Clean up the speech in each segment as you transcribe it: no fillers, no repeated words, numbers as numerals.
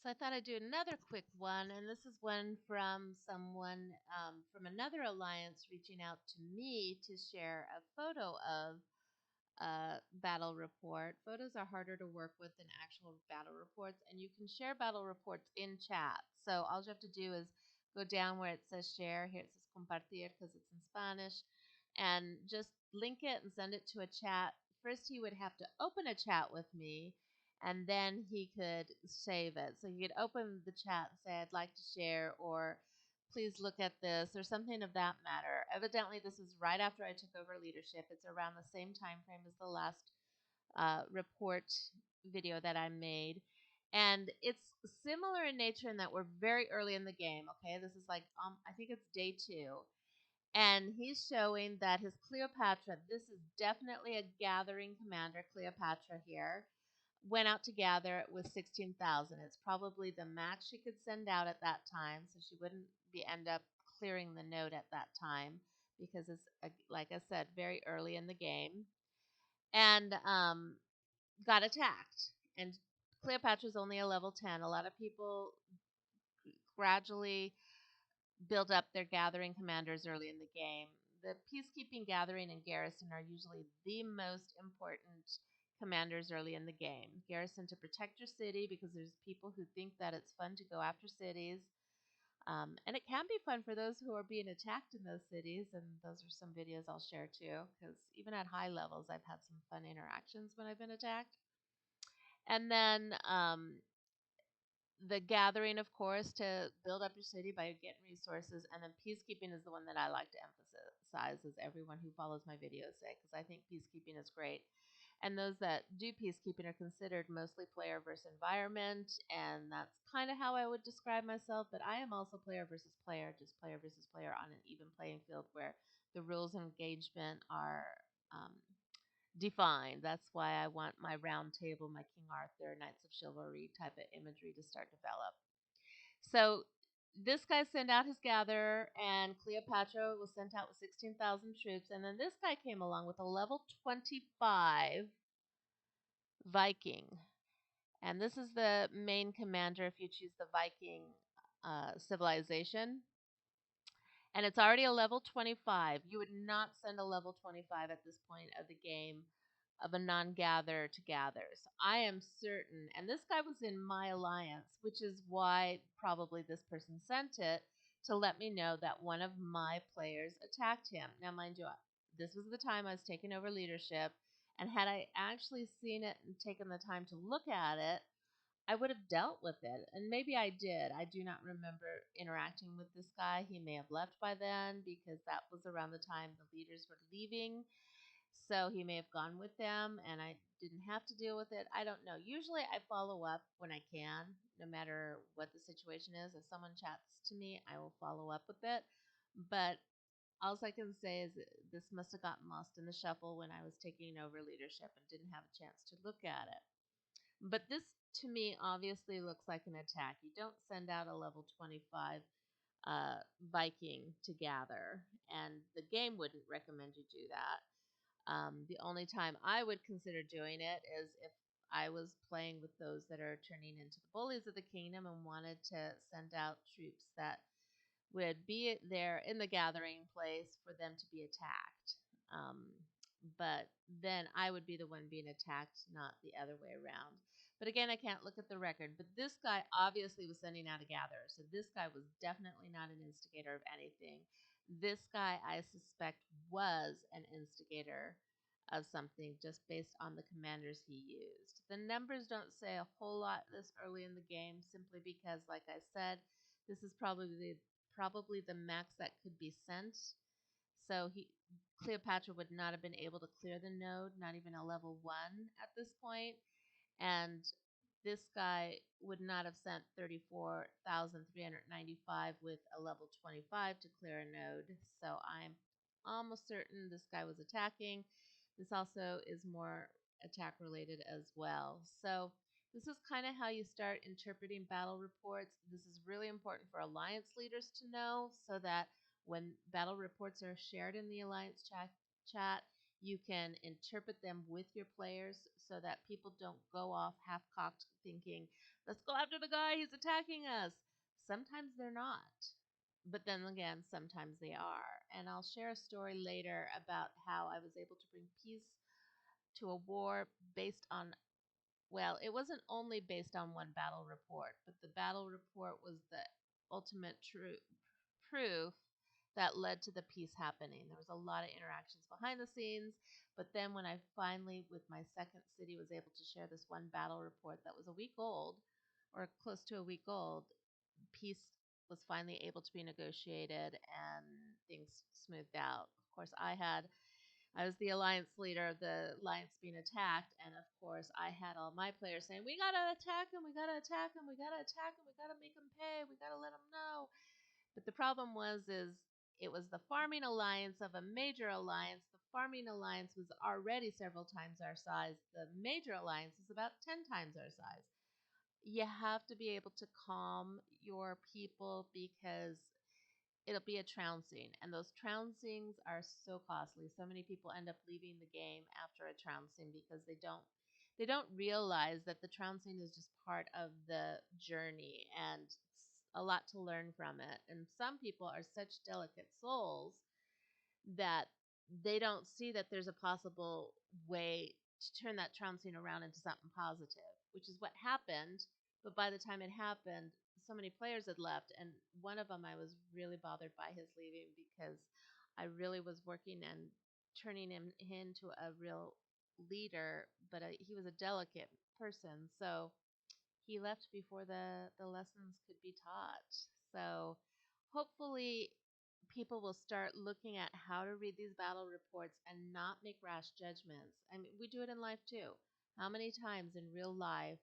So I thought I'd do another quick one, and this is one from someone from another alliance reaching out to me to share a photo of a battle report. Photos are harder to work with than actual battle reports, and you can share battle reports in chat. So all you have to do is go down where it says share. Here it says compartir because it's in Spanish, and just link it and send it to a chat. First, he would have to open a chat with me, and then he could save it. So he could open the chat and say, I'd like to share, or please look at this, or something of that matter. Evidently, this was right after I took over leadership. It's around the same time frame as the last report video that I made. And it's similar in nature in that we're very early in the game. Okay, this is like I think it's day 2, and he's showing that his Cleopatra. This is definitely a gathering commander, Cleopatra here went out to gather with 16,000. It's probably the max she could send out at that time, so she wouldn't be end up clearing the node at that time because it's like I said, very early in the game, and got attacked. And Cleopatra's only a level 10. A lot of people gradually build up their gathering commanders early in the game. The peacekeeping, gathering, and garrison are usually the most important commanders early in the game. Garrison to protect your city because there's people who think that it's fun to go after cities. And it can be fun for those who are being attacked in those cities. And those are some videos I'll share too, because even at high levels, I've had some fun interactions when I've been attacked. And then the gathering, of course, to build up your city by getting resources, and then peacekeeping is the one that I like to emphasize, as everyone who follows my videos say, because I think peacekeeping is great. And those that do peacekeeping are considered mostly player versus environment, and that's kind of how I would describe myself. But I am also player versus player, just player versus player on an even playing field where the rules of engagement are um, defined. That's why I want my round table, my King Arthur, Knights of Chivalry type of imagery to start develop. So this guy sent out his gatherer, and Cleopatra was sent out with 16,000 troops. And then this guy came along with a level 25 Viking. And this is the main commander if you choose the Viking civilization. And it's already a level 25. You would not send a level 25 at this point of the game of a non-gatherer to gather. So I am certain, and this guy was in my alliance, which is why probably this person sent it to let me know that one of my players attacked him. Now, mind you, this was the time I was taking over leadership, and had I actually seen it and taken the time to look at it, I would have dealt with it, and maybe I did. I do not remember interacting with this guy. He may have left by then because that was around the time the leaders were leaving. So he may have gone with them and I didn't have to deal with it. I don't know. Usually I follow up when I can, no matter what the situation is. If someone chats to me, I will follow up with it. But all I can say is this must have gotten lost in the shuffle when I was taking over leadership and didn't have a chance to look at it. But this to me obviously looks like an attack. You don't send out a level 25 Viking to gather, and the game wouldn't recommend you do that. The only time I would consider doing it is if I was playing with those that are turning into the bullies of the kingdom and wanted to send out troops that would be there in the gathering place for them to be attacked. Um, but then I would be the one being attacked, not the other way around. But again, I can't look at the record. But this guy obviously was sending out a gatherer. So this guy was definitely not an instigator of anything. This guy, I suspect, was an instigator of something just based on the commanders he used. The numbers don't say a whole lot this early in the game simply because, like I said, this is probably the max that could be sent. So Cleopatra would not have been able to clear the node, not even a level 1 at this point. And this guy would not have sent 34,395 with a level 25 to clear a node. So I'm almost certain this guy was attacking. This also is more attack related as well. So this is kind of how you start interpreting battle reports. This is really important for alliance leaders to know so that when battle reports are shared in the alliance chat, You can interpret them with your players so that people don't go off half cocked thinking, let's go after the guy, he's attacking us. Sometimes they're not. But then again, sometimes they are. And I'll share a story later about how I was able to bring peace to a war based on, well, it wasn't only based on one battle report, but the battle report was the ultimate true proof that led to the peace happening. There was a lot of interactions behind the scenes, but then when I finally, with my second city, was able to share this one battle report that was a week old, or close to a week old, peace was finally able to be negotiated and things smoothed out. Of course, I was the alliance leader of the alliance being attacked, and of course, I had all my players saying, "We gotta attack him! We gotta attack him! We gotta attack him! We gotta make him pay! We gotta let him know." But the problem is it was the farming alliance of a major alliance. The farming alliance was already several times our size. The major alliance is about 10 times our size. You have to be able to calm your people because it'll be a trouncing, and those trouncings are so costly. So many people end up leaving the game after a trouncing because they don't realize that the trouncing is just part of the journey and a lot to learn from it. And some people are such delicate souls that they don't see that there's a possible way to turn that trouncing around into something positive, which is what happened. But by the time it happened, so many players had left, and one of them I was really bothered by his leaving because I really was working and turning him into a real leader, but he was a delicate person, so he left before the lessons could be taught. So hopefully people will start looking at how to read these battle reports and not make rash judgments. I mean, we do it in life too. How many times in real life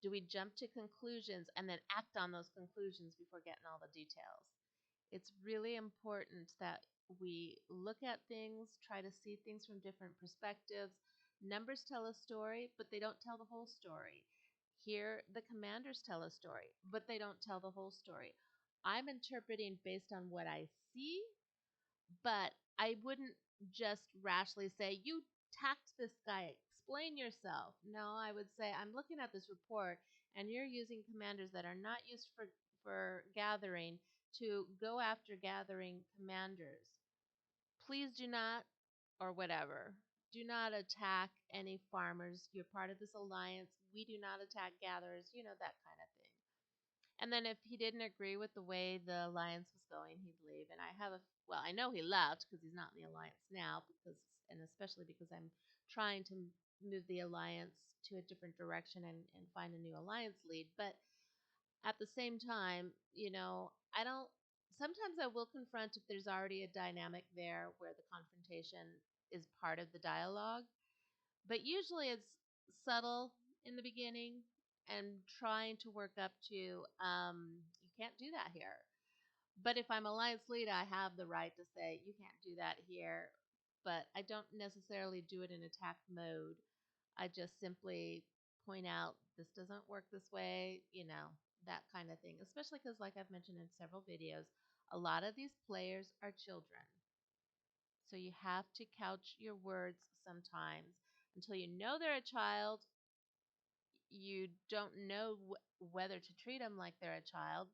do we jump to conclusions and then act on those conclusions before getting all the details? It's really important that we look at things, try to see things from different perspectives. Numbers tell a story, but they don't tell the whole story. Here, the commanders tell a story, but they don't tell the whole story. I'm interpreting based on what I see, but I wouldn't just rashly say, you tacked this guy, explain yourself. No, I would say, I'm looking at this report and you're using commanders that are not used for gathering to go after gathering commanders. Please do not, or whatever, do not attack any farmers. You're part of this alliance. We do not attack gatherers, that kind of thing. And then if he didn't agree with the way the alliance was going, he'd leave. And well, I know he left because he's not in the alliance now, and especially because I'm trying to move the alliance to a different direction and find a new alliance lead. But at the same time, I don't, sometimes I will confront if there's already a dynamic there where the confrontation is part of the dialogue. But usually it's subtle in the beginning and trying to work up to, you can't do that here. But if I'm alliance lead, I have the right to say, you can't do that here. But I don't necessarily do it in attack mode. I just simply point out this doesn't work this way, that kind of thing. Especially because, like I've mentioned in several videos, a lot of these players are children. So you have to couch your words sometimes. Until you know they're a child, you don't know whether to treat them like they're a child.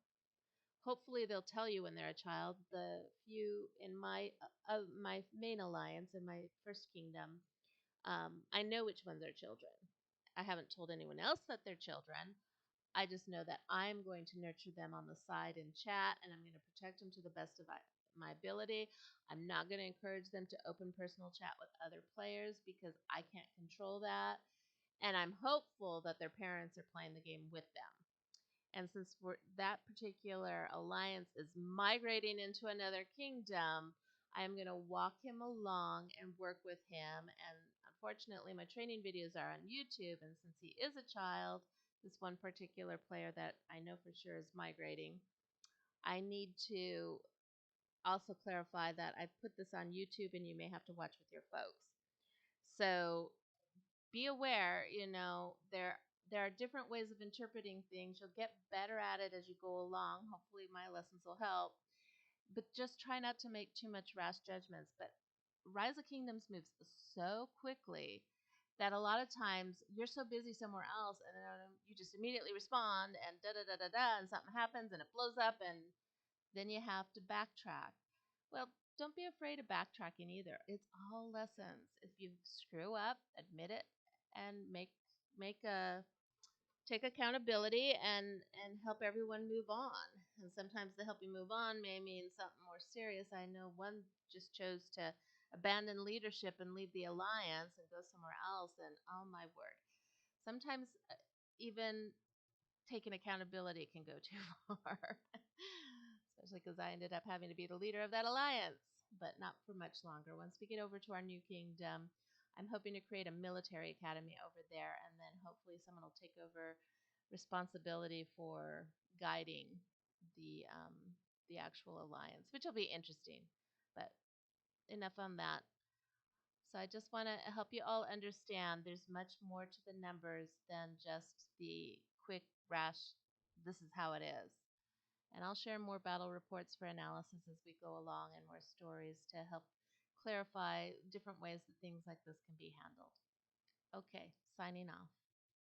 Hopefully, they'll tell you when they're a child. The few in my main alliance in my first kingdom, I know which ones are children. I haven't told anyone else that they're children. I just know that I'm going to nurture them on the side in chat, and I'm going to protect them to the best of my ability. I'm not going to encourage them to open personal chat with other players because I can't control that. And I'm hopeful that their parents are playing the game with them. And since that particular alliance is migrating into another kingdom, I'm going to walk him along and work with him. And unfortunately, my training videos are on YouTube. And since he is a child, this one particular player that I know for sure is migrating, I need to also clarify that I put this on YouTube and you may have to watch with your folks. So be aware, there are different ways of interpreting things. You'll get better at it as you go along. Hopefully my lessons will help. But just try not to make too much rash judgments. But Rise of Kingdoms moves so quickly that a lot of times you're so busy somewhere else, and then you just immediately respond, and da da da da da, and something happens, and it blows up, and then you have to backtrack. Well, don't be afraid of backtracking either. It's all lessons. If you screw up, admit it, and make a take accountability and help everyone move on. And sometimes the help you move on may mean something more serious. I know one just chose to abandon leadership and leave the alliance and go somewhere else. And oh my word, sometimes even taking accountability can go too far, especially because I ended up having to be the leader of that alliance, but not for much longer. Once we get over to our new kingdom, I'm hoping to create a military academy over there, and then hopefully someone will take over responsibility for guiding the um, the actual alliance, which will be interesting. But enough on that. So I just want to help you all understand there's much more to the numbers than just the quick, rash, this is how it is. And I'll share more battle reports for analysis as we go along and more stories to help clarify different ways that things like this can be handled. Okay, signing off.